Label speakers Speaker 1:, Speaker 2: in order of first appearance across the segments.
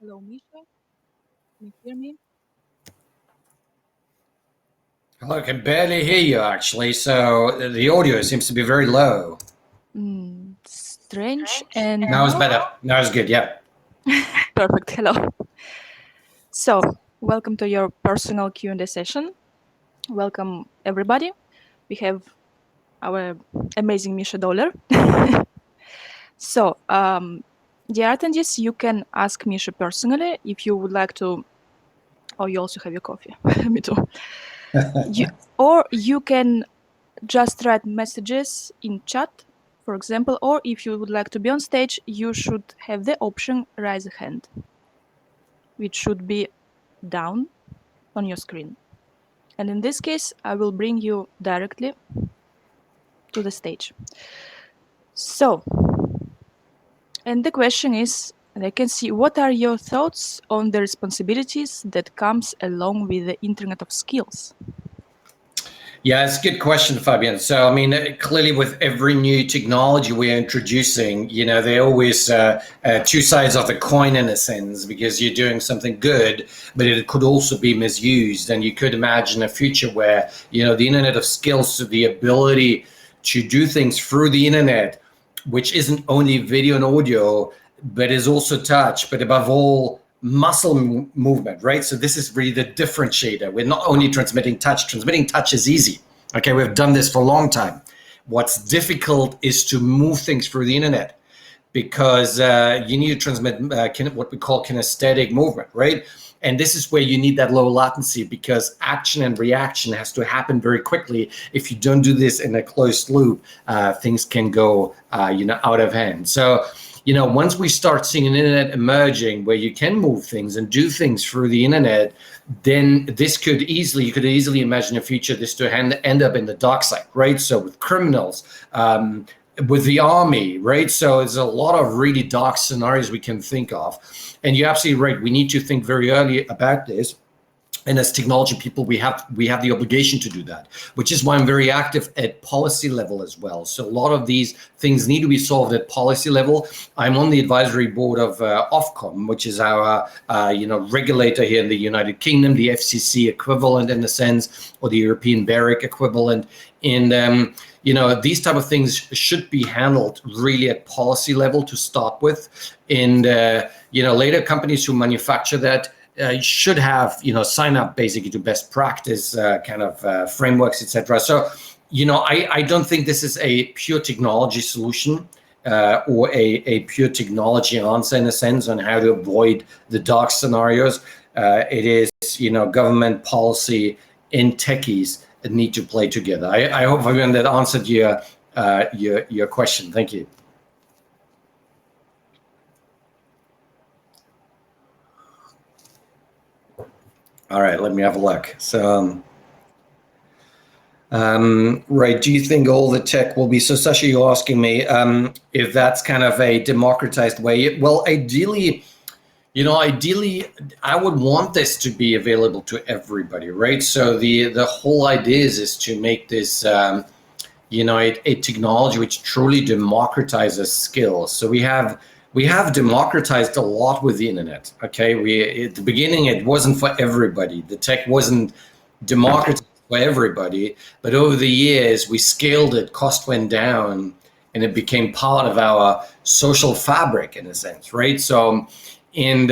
Speaker 1: Hello, Misha. Can you hear me?
Speaker 2: Hello, I can barely hear you actually, so the audio seems to be very low.
Speaker 1: Strange. And
Speaker 2: Now it's
Speaker 1: now?
Speaker 2: better. Now it's good, yeah.
Speaker 1: Perfect. Hello. So, welcome to your personal Q&A session. Welcome, everybody. We have our amazing Misha Dohler. So, dear attendees, you can ask Misha personally if you would like to. Oh, you also have your coffee. Me too. Or you can just write messages in chat, for example, or if you would like to be on stage, you should have the option raise a hand, which should be down on your screen. And in this case, I will bring you directly to the stage. So, and the question is, and I can see, what are your thoughts on the responsibilities that comes along with the Internet of Skills?
Speaker 2: Yeah, it's a good question, Fabian. So, I mean, clearly with every new technology we're introducing, they're always two sides of the coin in a sense, because you're doing something good, but it could also be misused. And you could imagine a future where, the Internet of Skills, so the ability to do things through the Internet, which isn't only video and audio, but is also touch, but above all, muscle movement, right? So this is really the differentiator. We're not only transmitting touch is easy. Okay, we've done this for a long time. What's difficult is to move things through the internet, because you need to transmit what we call kinesthetic movement, right? And this is where you need that low latency, because action and reaction has to happen very quickly. If you don't do this in a closed loop, things can go, out of hand. So, once we start seeing an internet emerging where you can move things and do things through the internet, then you could easily imagine a future this to end up in the dark side, right? So with criminals, with the army, right? So there's a lot of really dark scenarios we can think of. And you're absolutely right. We need to think very early about this. And as technology people, we have the obligation to do that, which is why I'm very active at policy level as well. So a lot of these things need to be solved at policy level. I'm on the advisory board of Ofcom, which is our regulator here in the United Kingdom, the FCC equivalent in a sense, or the European BEREC equivalent. And these type of things should be handled really at policy level to start with. And later companies who manufacture that should have, sign up basically to best practice frameworks, etc. So, I don't think this is a pure technology solution or a pure technology answer in a sense on how to avoid the dark scenarios. It is, government policy and techies that need to play together. I hope, Fabian, that answered your question. Thank you. All right, let me have a look. So, right, do you think all the tech will be, so Sasha, you're asking me if that's kind of a democratized way? Well, ideally, I would want this to be available to everybody, right? So the whole idea is to make this, a technology which truly democratizes skills. So we have democratized a lot with the internet. Okay, at the beginning it wasn't for everybody. The tech wasn't democratized for everybody, but over the years we scaled it. Cost went down, and it became part of our social fabric in a sense, right? So, and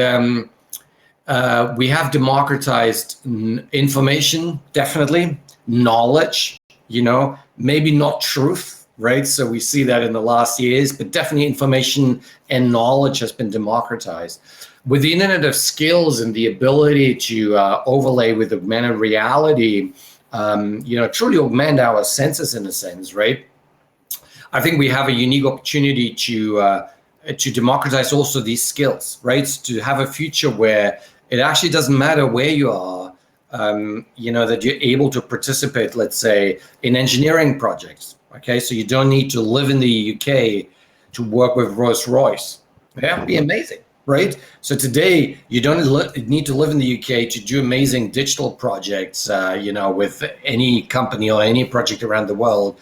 Speaker 2: we have democratized information, definitely knowledge. Maybe not truth. Right, so we see that in the last years, but definitely information and knowledge has been democratized. With the Internet of Skills and the ability to overlay with augmented reality, truly augment our senses in a sense, right? I think we have a unique opportunity to democratize also these skills, right? To have a future where it actually doesn't matter where you are, that you're able to participate, let's say, in engineering projects. Okay, so you don't need to live in the UK to work with Rolls-Royce. That would be amazing, right? So today you don't need to live in the UK to do amazing digital projects, with any company or any project around the world.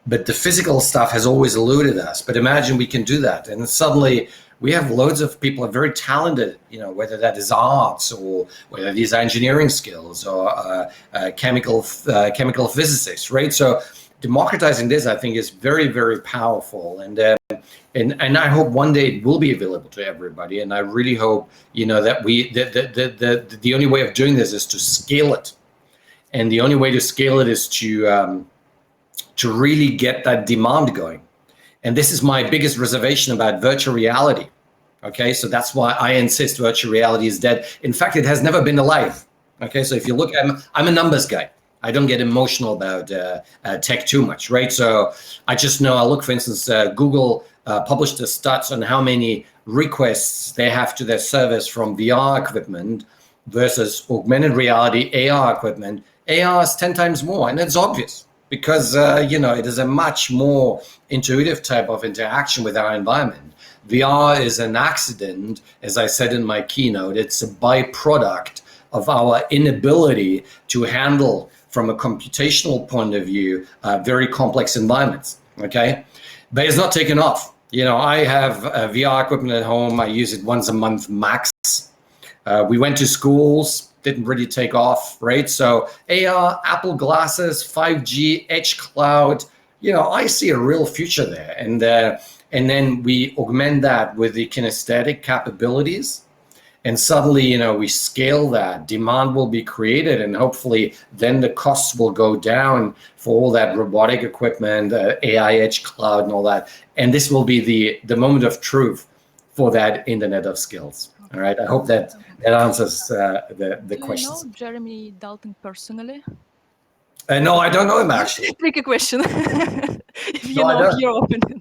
Speaker 2: But the physical stuff has always eluded us. But imagine we can do that, and suddenly we have loads of people are very talented, whether that is arts or whether these are engineering skills or chemical physicists, right? So democratizing this, I think, is very, very powerful, and I hope one day it will be available to everybody. And I really hope that the only way of doing this is to scale it, and the only way to scale it is to really get that demand going. And this is my biggest reservation about virtual reality. Okay, so that's why I insist virtual reality is dead. In fact, it has never been alive. Okay, so if you look, I'm a numbers guy. I don't get emotional about tech too much, right? So I just know, I look, for instance, Google published the stats on how many requests they have to their service from VR equipment versus augmented reality, AR equipment. AR is 10 times more, and it's obvious because, it is a much more intuitive type of interaction with our environment. VR is an accident, as I said in my keynote. It's a byproduct of our inability to handle, from a computational point of view, very complex environments, okay? But it's not taken off. I have VR equipment at home. I use it once a month max. We went to schools, didn't really take off, right? So AR, Apple glasses, 5G, edge cloud, I see a real future there. And then we augment that with the kinesthetic capabilities. And suddenly, we scale that, demand will be created, and hopefully then the costs will go down for all that robotic equipment, AI edge cloud and all that. And this will be the moment of truth for that Internet of Skills. All right. I hope that answers the questions.
Speaker 1: Do you know Jeremy Dalton personally?
Speaker 2: No, I don't know him actually.
Speaker 1: Tricky question. If you know your opinion.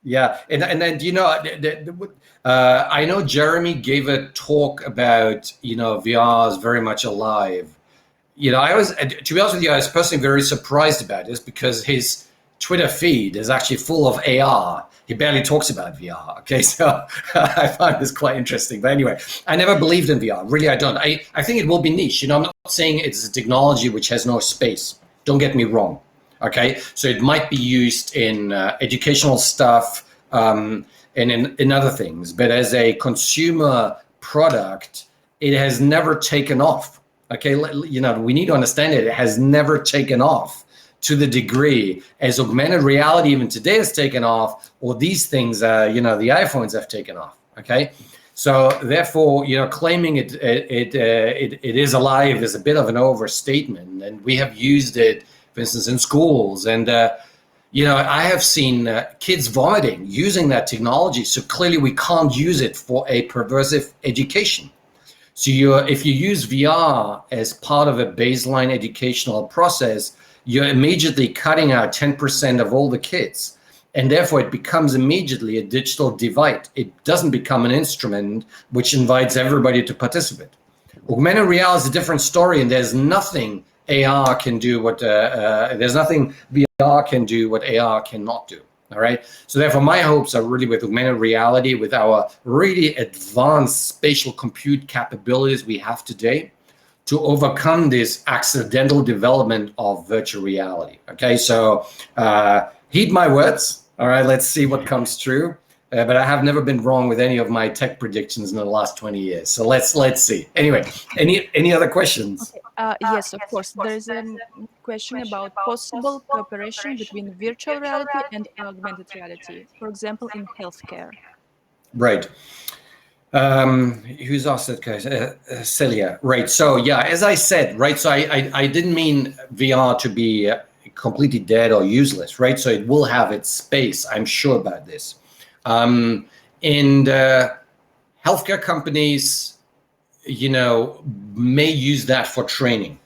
Speaker 2: Yeah, and then I know Jeremy gave a talk about VR is very much alive. I was, to be honest with you, I was personally very surprised about this because his Twitter feed is actually full of AR. He barely talks about VR. Okay, so I find this quite interesting. But anyway, I never believed in VR. Really, I don't. I think it will be niche. I'm not saying it's a technology which has no space. Don't get me wrong. Okay, so it might be used in educational stuff and in other things, but as a consumer product, it has never taken off. Okay, we need to understand it. It has never taken off to the degree as augmented reality even today has taken off, or these things, the iPhones have taken off. Okay, so therefore, claiming it is alive is a bit of an overstatement, and we have used it, for instance, in schools, and I have seen kids vomiting using that technology. So clearly, we can't use it for a perversive education. So if you use VR as part of a baseline educational process, you're immediately cutting out 10% of all the kids, and therefore it becomes immediately a digital divide. It doesn't become an instrument which invites everybody to participate. Augmented reality is a different story, and there's nothing AR can do what there's nothing VR can do what AR cannot do. All right. So therefore, my hopes are really with augmented reality, with our really advanced spatial compute capabilities we have today, to overcome this accidental development of virtual reality. Okay. So heed my words. All right. Let's see what comes true. But I have never been wrong with any of my tech predictions in the last 20 years. So let's see. Anyway, any other questions?
Speaker 1: Okay. Yes, of course. There is a question about possible cooperation between virtual reality and augmented reality, for example, in healthcare.
Speaker 2: Right. Who's asked that, guys? Celia. Right. So yeah, as I said, right. So I didn't mean VR to be completely dead or useless, right? So it will have its space. I'm sure about this. And healthcare companies, may use that for training.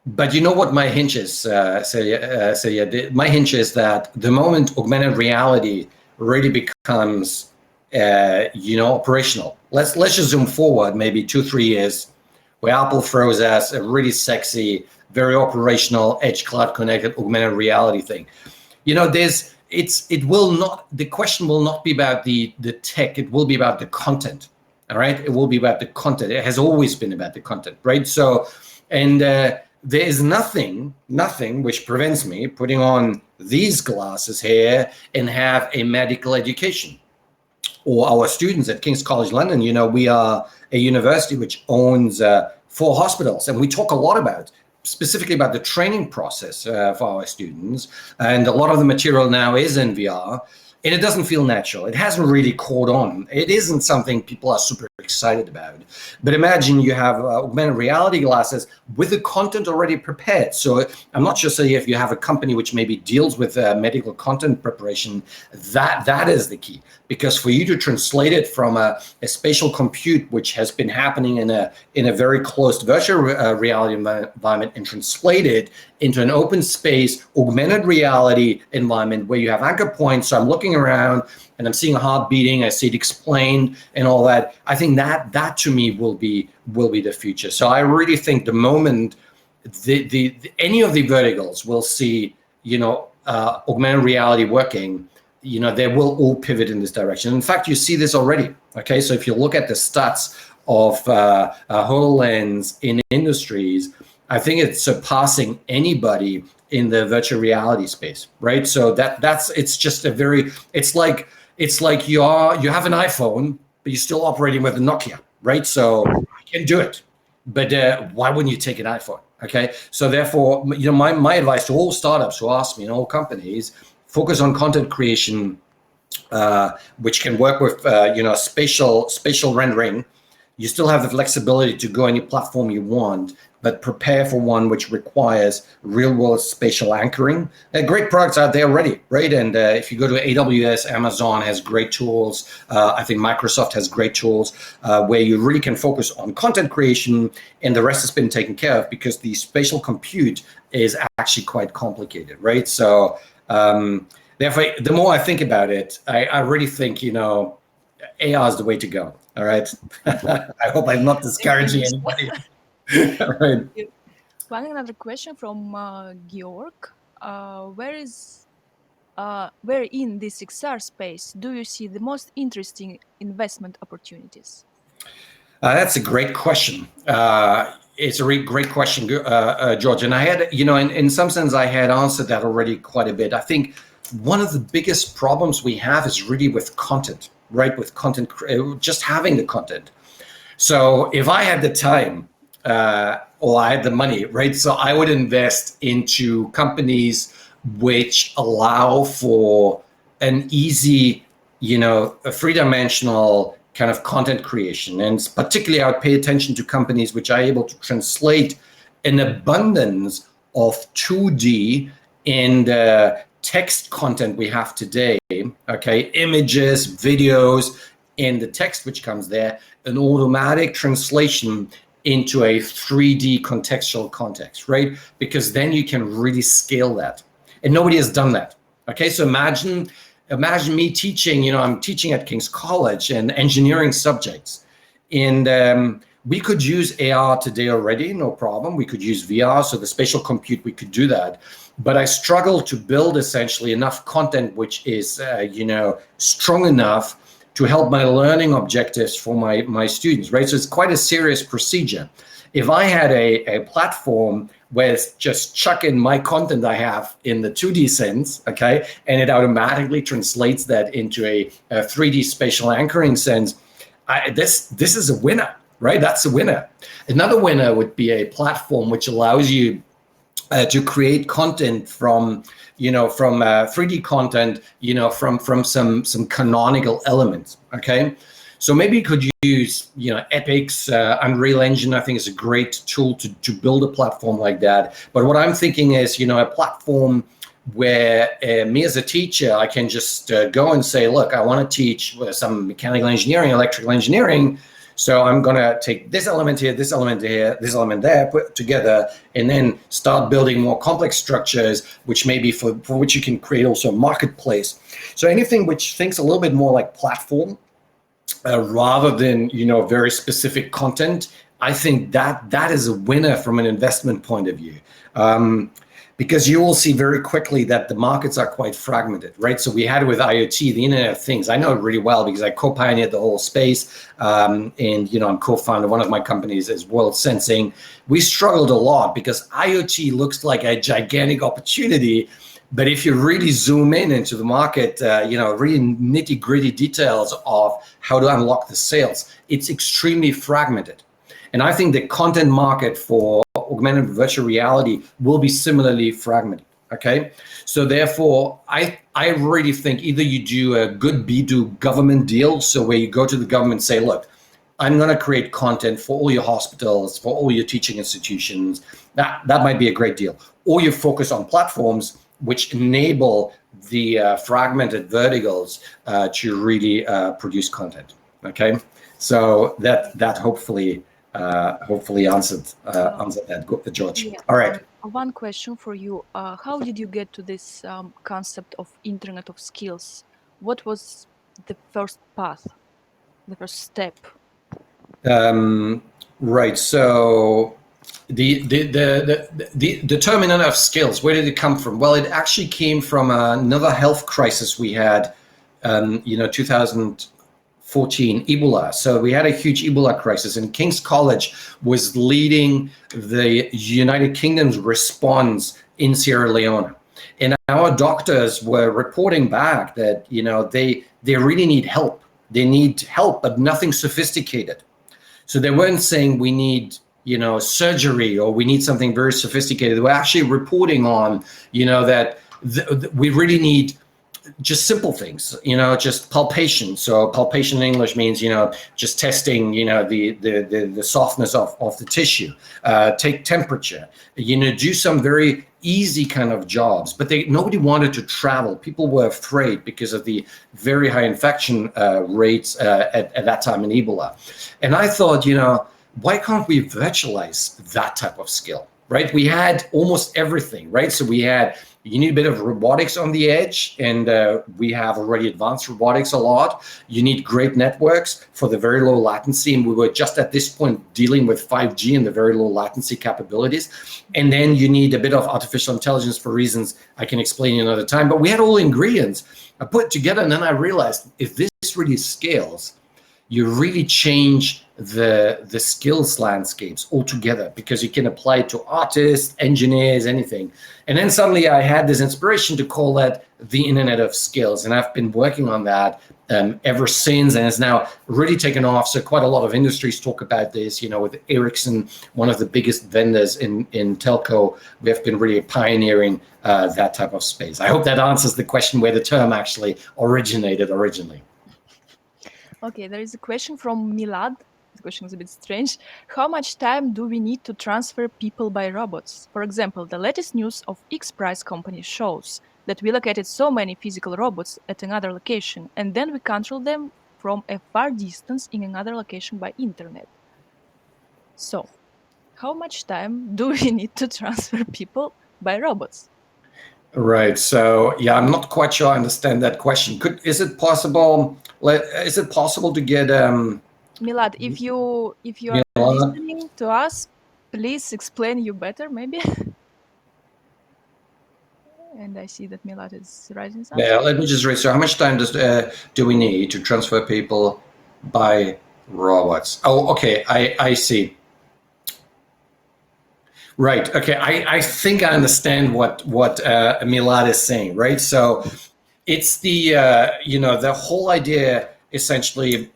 Speaker 2: But you know what my hunch is, Celia? My hunch is that the moment augmented reality really becomes, operational. Let's just zoom forward maybe 2-3 years, where Apple throws us a really sexy, very operational, edge cloud connected augmented reality thing. The question will not be about the tech. It will be about the content. All right. It will be about the content. It has always been about the content. Right. So, and there is nothing which prevents me putting on these glasses here and have a medical education. or our students at King's College London, we are a university which owns 4 hospitals, and we talk a lot specifically about the training process for our students. And a lot of the material now is in VR, and it doesn't feel natural. It hasn't really caught on. It isn't something people are super excited about. But imagine you have augmented reality glasses with the content already prepared. So I'm not sure, say, if you have a company which maybe deals with medical content preparation, that is the key. Because for you to translate it from a spatial compute, which has been happening in a very closed virtual reality environment, and translate it into an open space augmented reality environment where you have anchor points. So I'm looking around and I'm seeing a heart beating, I see it explained and all that. I think that to me will be the future. So I really think the moment any of the verticals will see augmented reality working, they will all pivot in this direction. In fact, you see this already. Okay, so if you look at the stats of HoloLens in industries, I think it's surpassing anybody in the virtual reality space, right? So it's just it's like you have an iPhone, but you're still operating with a Nokia, right? So you can do it, but why wouldn't you take an iPhone? Okay, so therefore, my advice to all startups who ask me and all companies, focus on content creation, which can work with spatial rendering. You still have the flexibility to go any platform you want, but prepare for one which requires real-world spatial anchoring. There are great products out there already, right? And if you go to AWS, Amazon has great tools. I think Microsoft has great tools where you really can focus on content creation, and the rest has been taken care of because the spatial compute is actually quite complicated, right? So therefore, the more I think about it, I really think, AR is the way to go. All right. I hope I'm not discouraging anybody. All right.
Speaker 1: One another question from Georg. Where in this XR space do you see the most interesting investment opportunities?
Speaker 2: That's a great question. It's a really great question, George. And I had, in some sense, I had answered that already quite a bit. I think one of the biggest problems we have is really with content, right? With content, just having the content. So if I had the time or I had the money, right? So I would invest into companies which allow for an easy, a three-dimensional kind of content creation. And particularly, I would pay attention to companies which are able to translate an abundance of 2D and text content we have today, okay, images, videos, and the text which comes there, an automatic translation into a 3D contextual context, right? Because then you can really scale that. And nobody has done that, okay? So imagine me teaching, I'm teaching at King's College and engineering subjects. And we could use AR today already, no problem. We could use VR, so the spatial compute, we could do that. But I struggle to build essentially enough content which is, strong enough to help my learning objectives for my students, right? So it's quite a serious procedure. If I had a platform where it's just chuck in my content I have in the 2D sense, okay, and it automatically translates that into a 3D spatial anchoring sense, this is a winner, right? That's a winner. Another winner would be a platform which allows you to create content from 3D content, from some canonical elements, okay? So maybe you could use, Epic's Unreal Engine, I think is a great tool to build a platform like that. But what I'm thinking is, a platform where me as a teacher, I can just go and say, look, I want to teach some mechanical engineering, electrical engineering. So I'm going to take this element here, this element here, this element there, put together, and then start building more complex structures, which maybe for which you can create also a marketplace. So anything which thinks a little bit more like platform, rather than, very specific content, I think that is a winner from an investment point of view. Because you will see very quickly that the markets are quite fragmented, right? So we had it with IoT, the Internet of Things. I know it really well because I co-pioneered the whole space, and I'm co-founder. One of my companies is World Sensing. We struggled a lot because IoT looks like a gigantic opportunity, But if you really zoom in into the market, really nitty gritty details of how to unlock the sales, it's extremely fragmented. And I think the content market for augmented virtual reality will be similarly fragmented. Okay, so therefore, I really think either you do a good B2 government deal, so where you go to the government and say, look, I'm going to create content for all your hospitals, for all your teaching institutions. That might be a great deal. Or you focus on platforms which enable the fragmented verticals to really produce content. Okay, so that hopefully answered that, George.
Speaker 1: Yeah.
Speaker 2: All right.
Speaker 1: One question for you. How did you get to this concept of Internet of Skills? What was the first path, the first step?
Speaker 2: Right. So the term Internet of Skills, where did it come from? Well, it actually came from another health crisis we had, 2014, Ebola. So we had a huge Ebola crisis, and King's College was leading the United Kingdom's response in Sierra Leone. And our doctors were reporting back that, they really need help. They need help, but nothing sophisticated. So they weren't saying we need, surgery or we need something very sophisticated. They were actually reporting on, that we really need just simple things, just palpation. So palpation in English means, just testing, the softness of the tissue, take temperature, do some very easy kind of jobs. But nobody wanted to travel. People were afraid because of the very high infection rates at that time in Ebola. And I thought, why can't we virtualize that type of skill, right? We had almost everything, right? So you need a bit of robotics on the edge, and we have already advanced robotics a lot. You need great networks for the very low latency, and we were just at this point dealing with 5G and the very low latency capabilities. And then you need a bit of artificial intelligence for reasons I can explain another time. But we had all the ingredients I put together, and then I realized if this really scales, you really change the skills landscapes altogether, because you can apply it to artists, engineers, anything. And then suddenly I had this inspiration to call that the Internet of Skills. And I've been working on that ever since, and it's now really taken off. So quite a lot of industries talk about this, with Ericsson, one of the biggest vendors in telco. We have been really pioneering that type of space. I hope that answers the question where the term actually originated originally.
Speaker 1: Okay, there is a question from Milad. The question is a bit strange. How much time do we need to transfer people by robots? For example, the latest news of X Prize company shows that we located so many physical robots at another location, and then we control them from a far distance in another location by internet. So, how much time do we need to transfer people by robots?
Speaker 2: Right. So yeah, I'm not quite sure I understand that question. Is it possible to get
Speaker 1: Milad, if you are listening to us, please explain you better, maybe. And I see that Milad is writing something.
Speaker 2: Yeah, let me just read. So how much time do we need to transfer people by robots? Oh, okay. I see. Right. Okay. I think I understand what Milad is saying. Right. So it's the the whole idea essentially.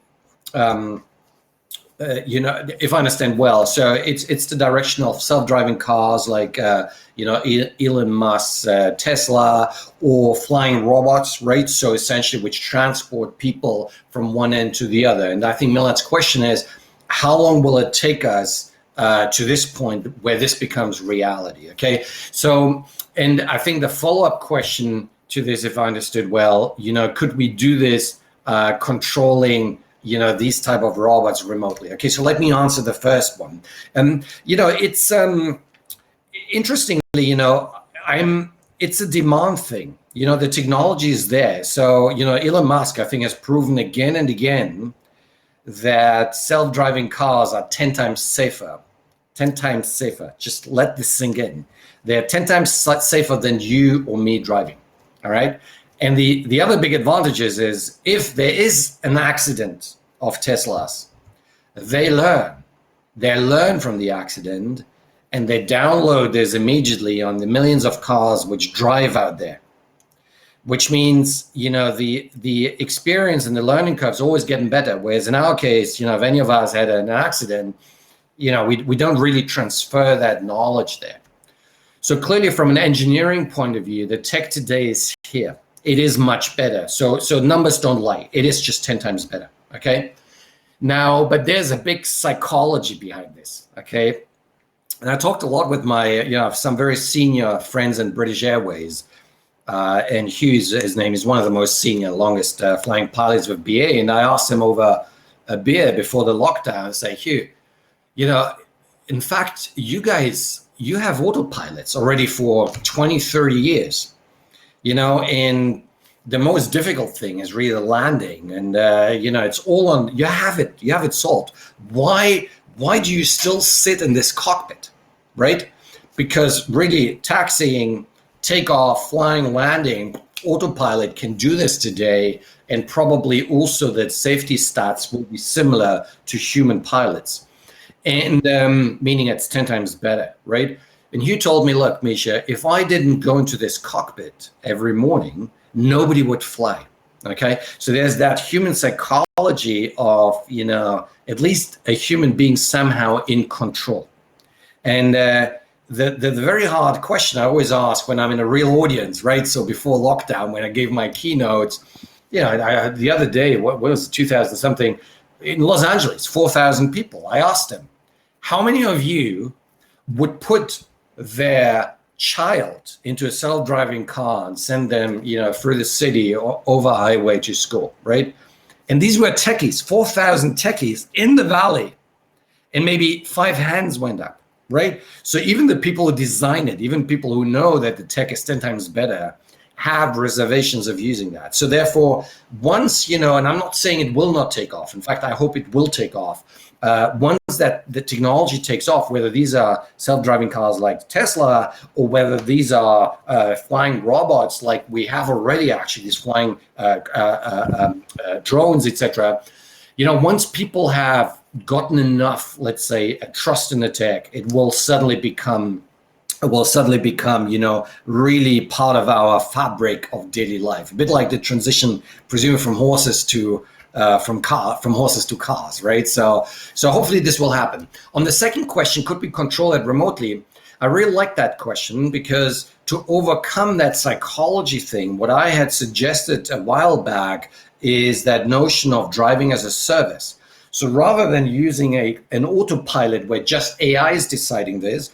Speaker 2: If I understand well, so it's the direction of self-driving cars like Elon Musk's Tesla, or flying robots, right? So essentially, which transport people from one end to the other. And I think Milad's question is, how long will it take us to this point where this becomes reality? Okay, so, and I think the follow-up question to this, if I understood well, could we do this controlling these type of robots remotely? Okay, so let me answer the first one. It's interestingly, it's a demand thing. The technology is there. So, Elon Musk, I think, has proven again and again that self-driving cars are 10 times safer. 10 times safer. Just let this sink in. They're 10 times safer than you or me driving. All right. And the other big advantage is if there is an accident of Teslas, they learn from the accident, and they download this immediately on the millions of cars which drive out there. which means, the experience and the learning curve is always getting better. Whereas in our case, if any of us had an accident, we don't really transfer that knowledge there. So clearly, from an engineering point of view, the tech today is here. It is much better. So numbers don't lie. It is just 10 times better. Okay. Now, but there's a big psychology behind this. Okay. And I talked a lot with my, some very senior friends in British Airways. And Hughes, his name, is one of the most senior, longest flying pilots with BA. And I asked him over a beer before the lockdown, I say, Hugh, in fact, you guys, you have autopilots already for 20, 30 years, and the most difficult thing is really the landing. And, it's all on, you have it solved. Why do you still sit in this cockpit, right? Because really taxiing, takeoff, flying, landing, autopilot can do this today. And probably also that safety stats will be similar to human pilots. And meaning it's 10 times better, right? And Hugh told me, look, Misha, if I didn't go into this cockpit every morning, nobody would fly, okay? So there's that human psychology of, at least a human being somehow in control. And the very hard question I always ask when I'm in a real audience, right? So before lockdown, when I gave my keynotes, the other day, what was it, 2000 something, in Los Angeles, 4,000 people, I asked them, how many of you would put their child into a self-driving car and send them, through the city or over highway to school, right? And these were techies, 4,000 techies in the valley, and maybe 5 hands went up, right? So even the people who design it, even people who know that the tech is 10 times better, have reservations of using that. So therefore, once, and I'm not saying it will not take off. In fact, I hope it will take off. Once that the technology takes off, whether these are self-driving cars like Tesla, or whether these are flying robots like we have already, actually, these flying drones, etc. Once people have gotten enough, let's say, a trust in the tech, it will suddenly become, really part of our fabric of daily life. A bit like the transition, presumably from horses to cars, right? So hopefully this will happen. On the second question, could we control it remotely? I really like that question, because to overcome that psychology thing, what I had suggested a while back is that notion of driving as a service. So rather than using an autopilot where just AI is deciding this,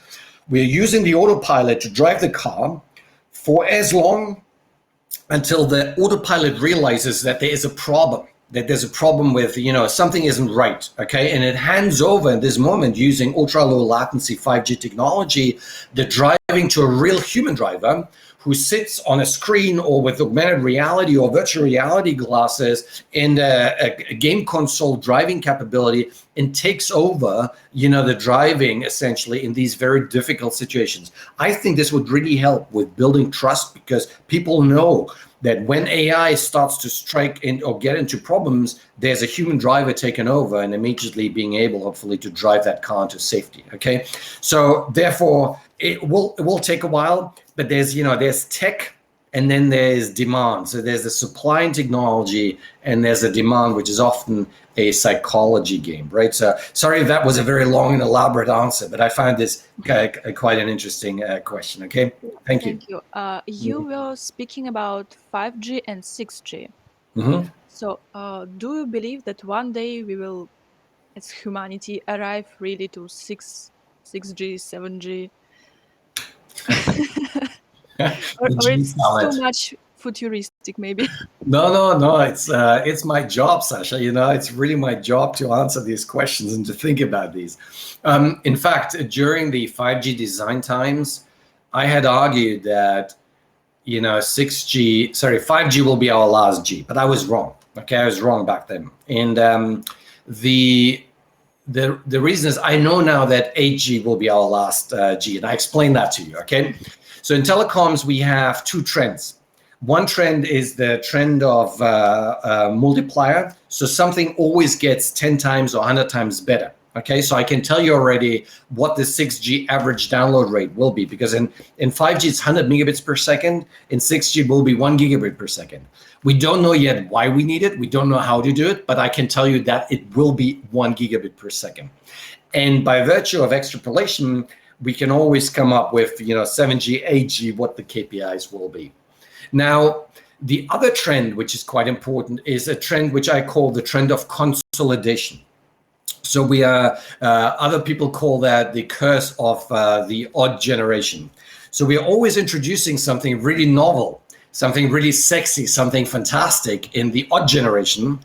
Speaker 2: we're using the autopilot to drive the car for as long until the autopilot realizes that there is a problem, that there's a problem with, something isn't right, okay? And it hands over in this moment, using ultra low latency 5G technology, the driving to a real human driver who sits on a screen or with augmented reality or virtual reality glasses in a game console driving capability, and takes over, the driving essentially in these very difficult situations. I think this would really help with building trust, because people know that when AI starts to strike in or get into problems, there's a human driver taking over and immediately being able, hopefully, to drive that car to safety. Okay, so therefore it will take a while, but there's tech, and then there's demand. So there's the supply and technology, and there's a demand, which is often a psychology game, right? So sorry if that was a very long and elaborate answer, but I found this quite an interesting question. Okay, thank you.
Speaker 1: Thank you. You were speaking about 5G and 6G.
Speaker 2: Mm-hmm.
Speaker 1: So do you believe that one day we will, as humanity, arrive really to 6G, 7G? Or it's too much futuristic, maybe?
Speaker 2: No. It's my job, Sasha. It's really my job to answer these questions and to think about these. In fact, during the 5G design times, I had argued that 5G will be our last G, but I was wrong. Okay, I was wrong back then. And the reason is, I know now that 8G will be our last G, and I explained that to you. Okay, so in telecoms we have two trends. One trend is the trend of multiplier. So something always gets 10 times or 100 times better. Okay, so I can tell you already what the 6G average download rate will be, because in 5G it's 100 megabits per second, in 6G it will be 1 gigabit per second. We don't know yet why we need it, we don't know how to do it, but I can tell you that it will be 1 gigabit per second. And by virtue of extrapolation, we can always come up with 7G, 8G, what the KPIs will be. Now, the other trend, which is quite important, is a trend which I call the trend of consolidation. So we are, other people call that the curse of the odd generation. So we are always introducing something really novel, something really sexy, something fantastic in the odd generation,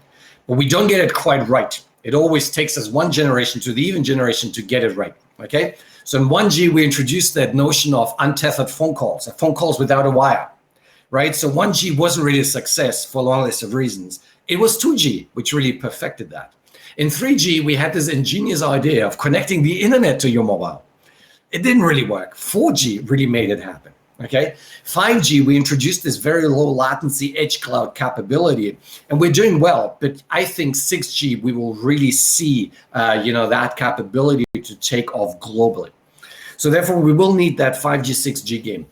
Speaker 2: but we don't get it quite right. It always takes us one generation to the even generation to get it right, okay? So in 1G, we introduced that notion of untethered phone calls without a wire, right? So 1G wasn't really a success for a long list of reasons. It was 2G, which really perfected that. In 3G, we had this ingenious idea of connecting the internet to your mobile. It didn't really work. 4G really made it happen, okay? 5G, we introduced this very low latency edge cloud capability, and we're doing well, but I think 6G, we will really see, that capability to take off globally. So therefore, we will need that 5G, 6G game.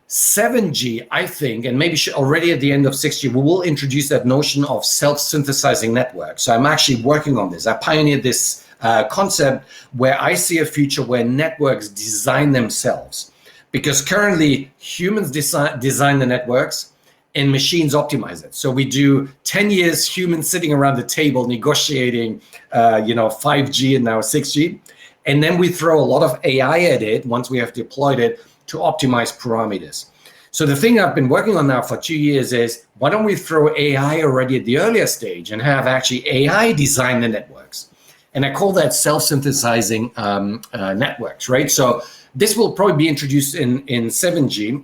Speaker 2: 7G, I think, and maybe already at the end of 6G, we will introduce that notion of self-synthesizing networks. So I'm actually working on this. I pioneered this concept where I see a future where networks design themselves. Because currently, humans design the networks and machines optimize it. So we do 10 years humans sitting around the table negotiating 5G and now 6G. And then we throw a lot of AI at it once we have deployed it to optimize parameters. So the thing I've been working on now for 2 years is, why don't we throw AI already at the earlier stage and have actually AI design the networks? And I call that self-synthesizing networks, right? So this will probably be introduced in 7G.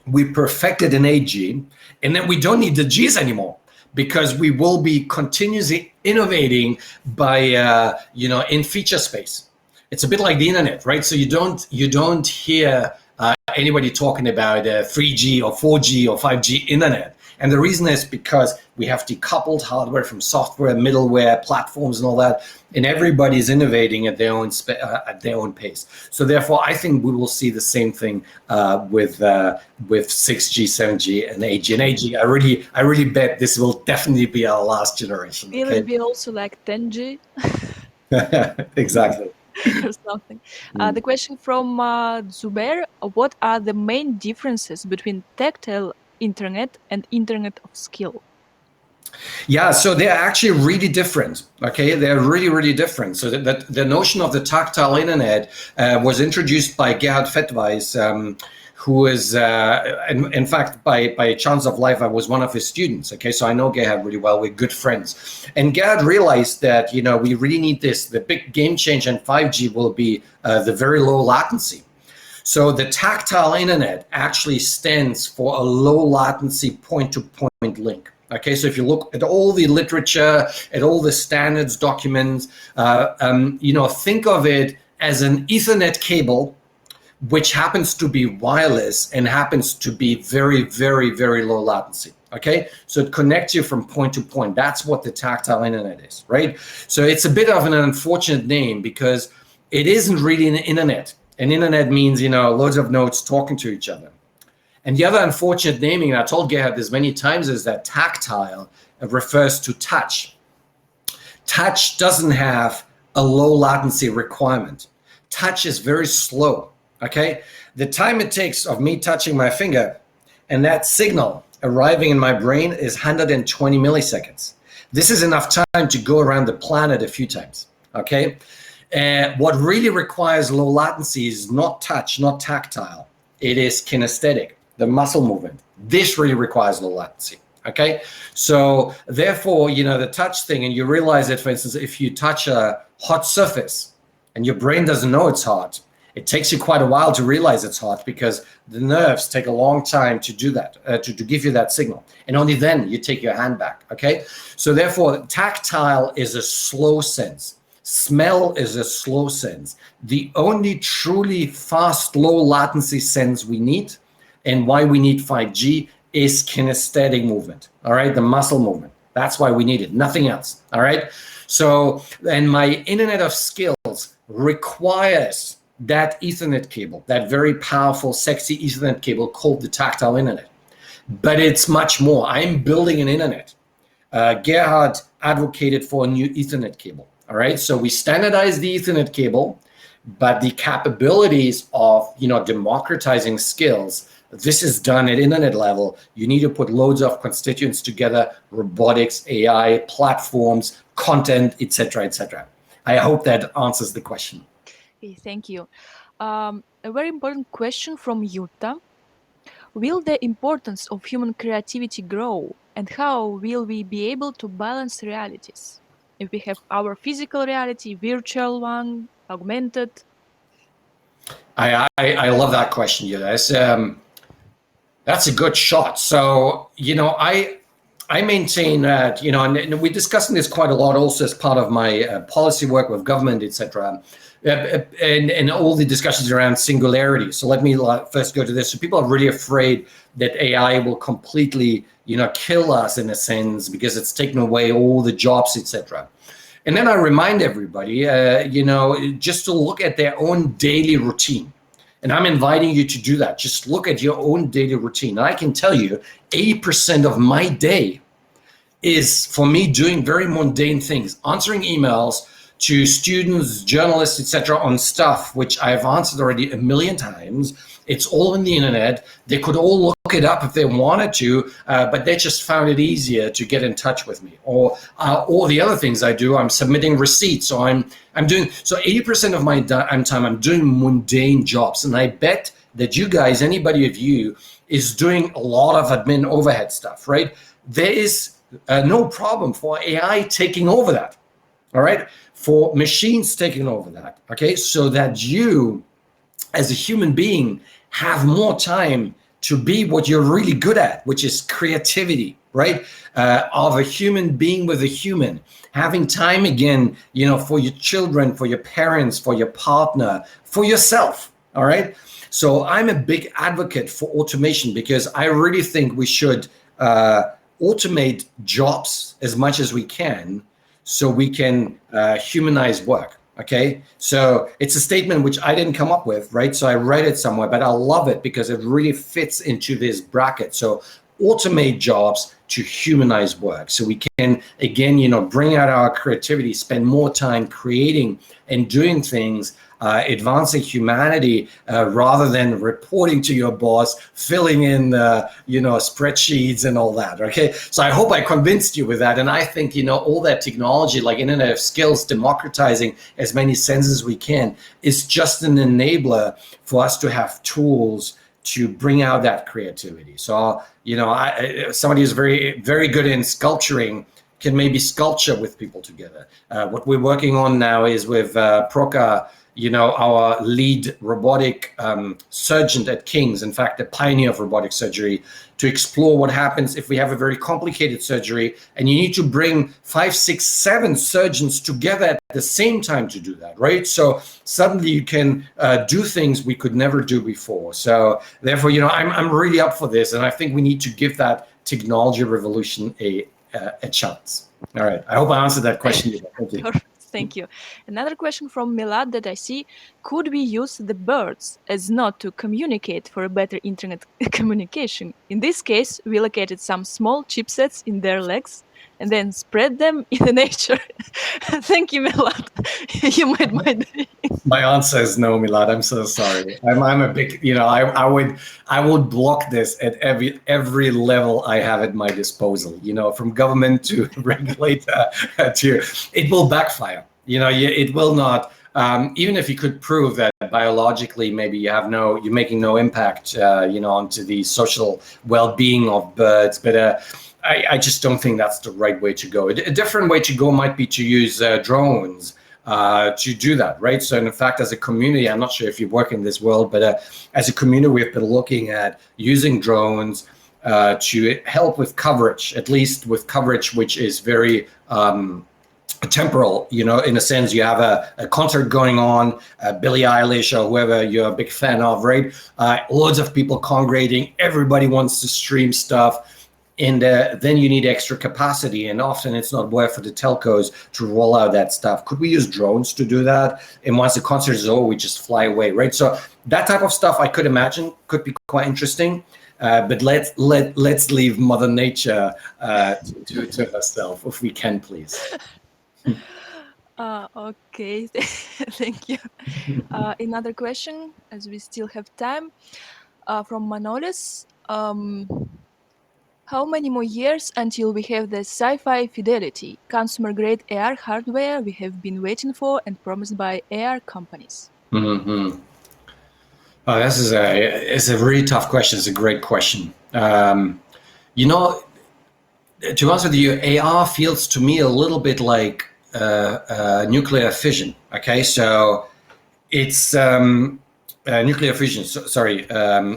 Speaker 2: We perfected in 8G, and then we don't need the Gs anymore, because we will be continuously innovating by in feature space. It's a bit like the internet, right? So you don't hear anybody talking about 3G or 4G or 5G internet. And the reason is because we have decoupled hardware from software, middleware, platforms, and all that, and everybody's innovating at their own pace. So therefore, I think we will see the same thing with 6G, 7G, and 8G. And 8G, I really bet this will definitely be our last generation.
Speaker 1: Will it be also like 10G?
Speaker 2: Exactly.
Speaker 1: Or something. The question from Zubair: what are the main differences between tactile internet and internet of skill?
Speaker 2: Yeah, so they're actually really different. Okay, they're really, really different. So that the notion of the tactile internet was introduced by Gerhard Fettweis, who is, in fact, by chance of life, I was one of his students. Okay, so I know Gerhard really well. We're good friends. And Gerhard realized that we really need this. The big game change in 5G will be the very low latency. So the tactile internet actually stands for a low latency point-to-point link. Okay, so if you look at all the literature, at all the standards documents, think of it as an Ethernet cable, which happens to be wireless and happens to be very, very, very low latency. Okay, so it connects you from point to point. That's what the tactile internet is, right? So it's a bit of an unfortunate name because it isn't really an internet. An internet means, loads of nodes talking to each other. And the other unfortunate naming, and I told Gerhard this many times, is that tactile refers to touch. Touch doesn't have a low latency requirement. Touch is very slow, okay? The time it takes of me touching my finger and that signal arriving in my brain is 120 milliseconds. This is enough time to go around the planet a few times, okay? What really requires low latency is not touch, not tactile. It is kinesthetic. The muscle movement. This really requires low latency, okay? So therefore, the touch thing, and you realize that, for instance, if you touch a hot surface and your brain doesn't know it's hot, it takes you quite a while to realize it's hot because the nerves take a long time to do that, to give you that signal. And only then you take your hand back, okay? So therefore, tactile is a slow sense. Smell is a slow sense. The only truly fast, low latency sense we need and why we need 5G is kinesthetic movement, all right? The muscle movement. That's why we need it, nothing else, all right? So, and my Internet of Skills requires that Ethernet cable, that very powerful, sexy Ethernet cable called the Tactile Internet. But it's much more. I'm building an internet. Gerhard advocated for a new Ethernet cable. All right, so we standardized the Ethernet cable, but the capabilities of democratizing skills, this is done at internet level. You need to put loads of constituents together: robotics, AI, platforms, content, etc., etc. I hope that answers the question.
Speaker 1: Okay, thank you. A very important question from Yuta. Will the importance of human creativity grow, and how will we be able to balance realities? If we have our physical reality, virtual one, augmented.
Speaker 2: I love that question, Yuda. That's a good shot. So, I maintain that, and we're discussing this quite a lot also as part of my policy work with government, etc., and all the discussions around singularity. So let me first go to this. So people are really afraid that AI will completely, kill us in a sense because it's taken away all the jobs, etc. And then I remind everybody, just to look at their own daily routine. And I'm inviting you to do that. Just look at your own daily routine. And I can tell you 80% of my day is for me doing very mundane things, answering emails to students, journalists, etc., on stuff which I've answered already a million times. It's all on the internet. They could all look it up if they wanted to, but they just found it easier to get in touch with me. Or all the other things I do, I'm submitting receipts. So I'm doing, so 80% of my time I'm doing mundane jobs. And I bet that you guys, anybody of you, is doing a lot of admin overhead stuff, right? There is no problem for AI taking over that, all right? For machines taking over that, okay? So that you, as a human being, have more time to be what you're really good at, which is creativity, right? Of a human being with a human, having time again, for your children, for your parents, for your partner, for yourself, all right? So I'm a big advocate for automation because I really think we should automate jobs as much as we can so we can humanize work. Okay, so it's a statement which I didn't come up with, right? So I read it somewhere, but I love it because it really fits into this bracket. So automate jobs to humanize work, so we can again, bring out our creativity, spend more time creating and doing things, advancing humanity, rather than reporting to your boss, filling in spreadsheets and all that. Okay, so I hope I convinced you with that. And I think all that technology like Internet of Skills, democratizing as many senses as we can, is just an enabler for us to have tools to bring out that creativity. So somebody who's very, very good in sculpturing can maybe sculpture with people together. What we're working on now is with Proka, our lead robotic surgeon at King's, in fact, the pioneer of robotic surgery, to explore what happens if we have a very complicated surgery and you need to bring 5, 6, 7 surgeons together at the same time to do that, right? So suddenly you can do things we could never do before. So therefore, I'm really up for this, and I think we need to give that technology revolution a chance. All right, I hope I answered that question. Thank you.
Speaker 1: Thank you. Another question from Milad that I see: could we use the birds as node to communicate for a better internet communication? In this case, we located some small chipsets in their legs and then spread them in the nature. Thank you, Milad. You made my day.
Speaker 2: My answer is no, Milad. I'm so sorry. I'm a big, I would block this at every level I have at my disposal. From government to regulator to, it will backfire. It will not. Even if you could prove that biologically, maybe you're making no impact, onto the social well-being of birds, but. I just don't think that's the right way to go. A different way to go might be to use drones to do that, right? So in fact, as a community, I'm not sure if you work in this world, but as a community, we've been looking at using drones to help with coverage, at least with coverage which is very temporal, in a sense. You have a concert going on, Billie Eilish or whoever you're a big fan of, right? Loads of people congregating, everybody wants to stream stuff. And then you need extra capacity, and often it's not worth for the telcos to roll out that stuff. Could we use drones to do that? And once the concert is over, we just fly away, right? So that type of stuff I could imagine could be quite interesting. But let's leave Mother Nature to herself, if we can, please.
Speaker 1: Okay, thank you. Another question, as we still have time, from Manolis. How many more years until we have the sci-fi fidelity, consumer-grade AR hardware we have been waiting for and promised by AR companies?
Speaker 2: Mm-hmm. Oh, this is it's a really tough question. It's a great question. You know, to be honest with you, AR feels to me a little bit like nuclear fission. Okay, so it's nuclear fission.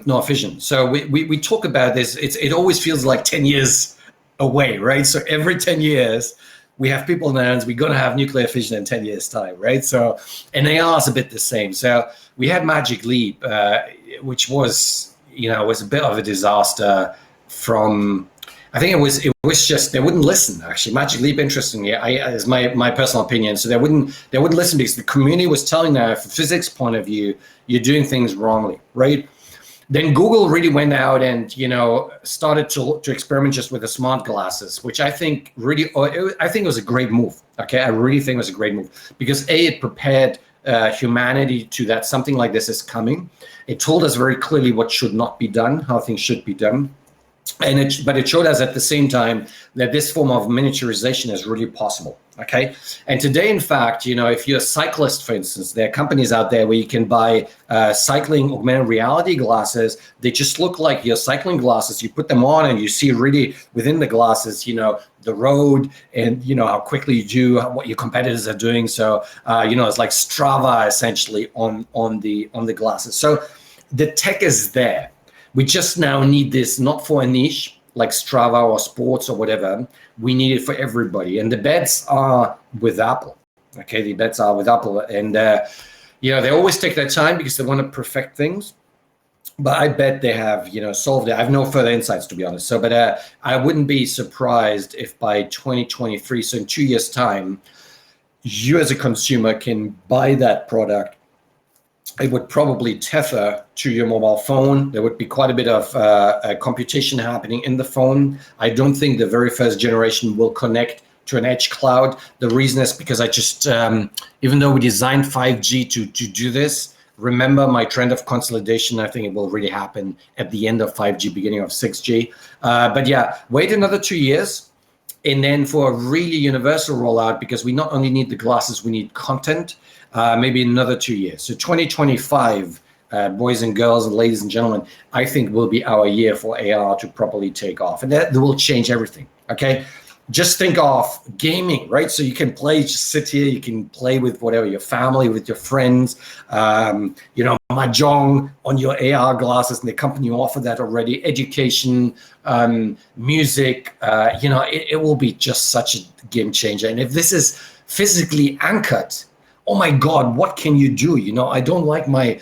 Speaker 2: No fission. So we talk about this. It always feels like 10 years away, right? So every 10 years, we have people announced we're going to have nuclear fission in 10 years' time, right? So, and AR is a bit the same. So we had Magic Leap, which was, was a bit of a disaster from, I think it was just, they wouldn't listen, actually. Magic Leap, interestingly, is my personal opinion. So they wouldn't listen because the community was telling them, from a physics point of view, you're doing things wrongly, right? Then Google really went out and started to experiment just with the smart glasses, which I think it was a great move. Okay, I really think it was a great move because it prepared humanity to that something like this is coming. It told us very clearly what should not be done, how things should be done. But it showed us at the same time that this form of miniaturization is really possible. Okay, and today, in fact, if you're a cyclist, for instance, there are companies out there where you can buy cycling augmented reality glasses. They just look like your cycling glasses. You put them on, and you see really within the glasses, the road, and how quickly you do, what your competitors are doing. So, it's like Strava essentially on the glasses. So, the tech is there. We just now need this not for a niche like Strava or sports or whatever. We need it for everybody. And the bets are with Apple. Okay, the bets are with Apple. And, they always take their time because they want to perfect things. But I bet they have, solved it. I have no further insights, to be honest. So, but I wouldn't be surprised if by 2023, so in 2 years' time, you as a consumer can buy that product. It would probably tether to your mobile phone. There would be quite a bit of computation happening in the phone. I don't think the very first generation will connect to an edge cloud. The reason is because I just, even though we designed 5G to do this, remember my trend of consolidation. I think it will really happen at the end of 5G, beginning of 6G. But yeah, wait another 2 years. And then for a really universal rollout, because we not only need the glasses, we need content. Maybe another 2 years. So 2025, boys and girls and ladies and gentlemen, I think will be our year for AR to properly take off. And that will change everything, okay? Just think of gaming, right? So you can play, just sit here, you can play with whatever, your family, with your friends, mahjong on your AR glasses, and the company offer that already. Education, music, it will be just such a game changer. And if this is physically anchored, oh my God, what can you do? I don't like my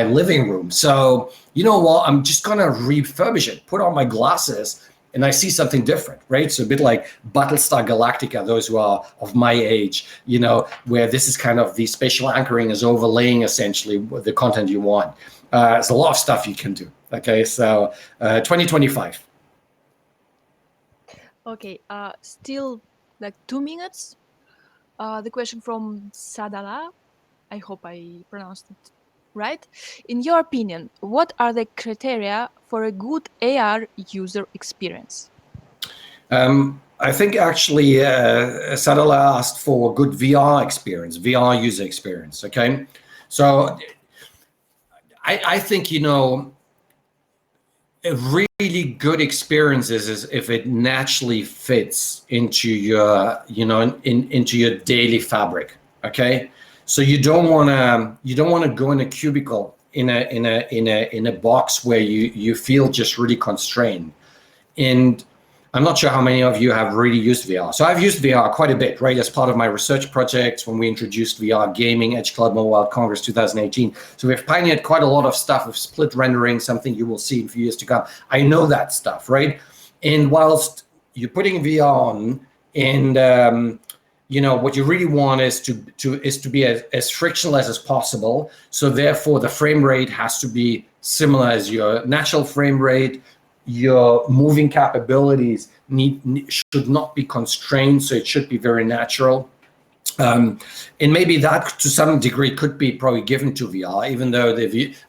Speaker 2: living room. So you know what? I'm just gonna refurbish it, put on my glasses, and I see something different, right? So a bit like Battlestar Galactica, those who are of my age, where this is kind of the spatial anchoring is overlaying essentially the content you want. There's a lot of stuff you can do. Okay, so 2025.
Speaker 1: Okay, still like 2 minutes. The question from Sadala, I hope I pronounced it right. In your opinion, what are the criteria for a good AR user experience?
Speaker 2: I think actually Sadala asked for a good VR experience, VR user experience, okay? So I think, a really good experience is if it naturally fits into your, into your daily fabric. Okay, so you don't want to go in a cubicle in a box where you feel just really constrained. And I'm not sure how many of you have really used VR. So I've used VR quite a bit, right, as part of my research projects when we introduced VR gaming, Edge Cloud Mobile World Congress 2018. So we've pioneered quite a lot of stuff with split rendering, something you will see in a few years to come. I know that stuff, right? And whilst you're putting VR on, and what you really want is to be as frictionless as possible. So therefore, the frame rate has to be similar as your natural frame rate. Your moving capabilities should not be constrained, so it should be very natural. And maybe that to some degree could be probably given to VR, even though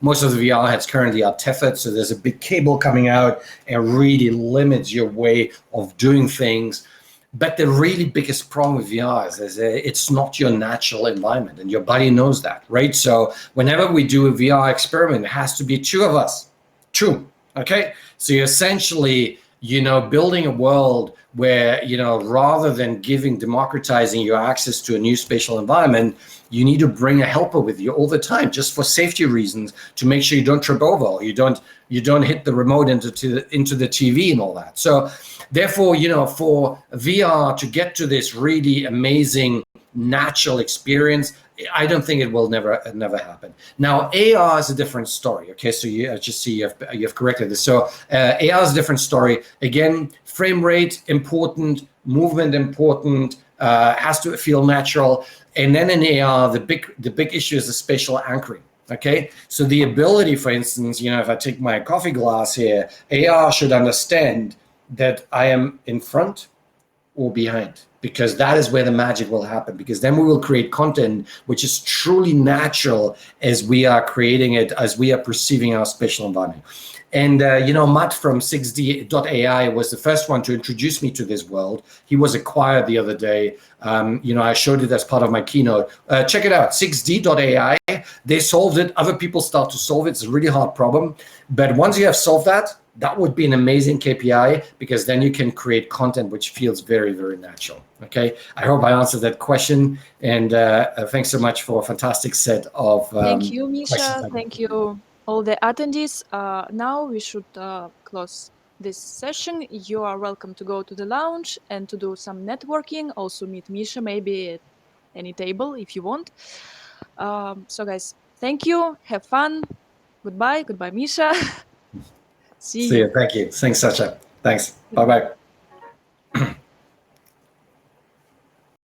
Speaker 2: most of the VR heads currently are tethered, so there's a big cable coming out and really limits your way of doing things. But the really biggest problem with VR is it's not your natural environment, and your body knows that, right? So whenever we do a VR experiment, it has to be two of us, two, okay? So you're essentially, building a world where, rather than democratizing your access to a new spatial environment, you need to bring a helper with you all the time, just for safety reasons, to make sure you don't trip over, or you don't hit the remote into the TV and all that. So therefore, for VR to get to this really amazing natural experience, I don't think it will never happen. Now, AR is a different story. Okay, so I just see you've corrected this. So AR is a different story. Again, frame rate important, movement important, has to feel natural. And then in AR, the big issue is the spatial anchoring. Okay, so the ability, for instance, if I take my coffee glass here, AR should understand that I am in front or behind, because that is where the magic will happen, because then we will create content which is truly natural as we are creating it, as we are perceiving our spatial environment. And Matt from 6D.ai was the first one to introduce me to this world. He was acquired the other day. I showed it as part of my keynote. Check it out, 6D.ai. They solved it. Other people start to solve it. It's a really hard problem. But once you have solved that, that would be an amazing KPI, because then you can create content which feels very, very natural. Okay, I hope I answered that question, and thanks so much for a fantastic set of
Speaker 1: Thank you, Misha.
Speaker 2: questions.
Speaker 1: Thank you, all the attendees. Now we should close this session. You are welcome to go to the lounge and to do some networking. Also meet Misha maybe at any table if you want. So guys, thank you. Have fun. Goodbye. Goodbye, Misha. See
Speaker 2: See
Speaker 1: you.
Speaker 2: you. Thank you. Thanks, Sasha. Thanks. Bye-bye.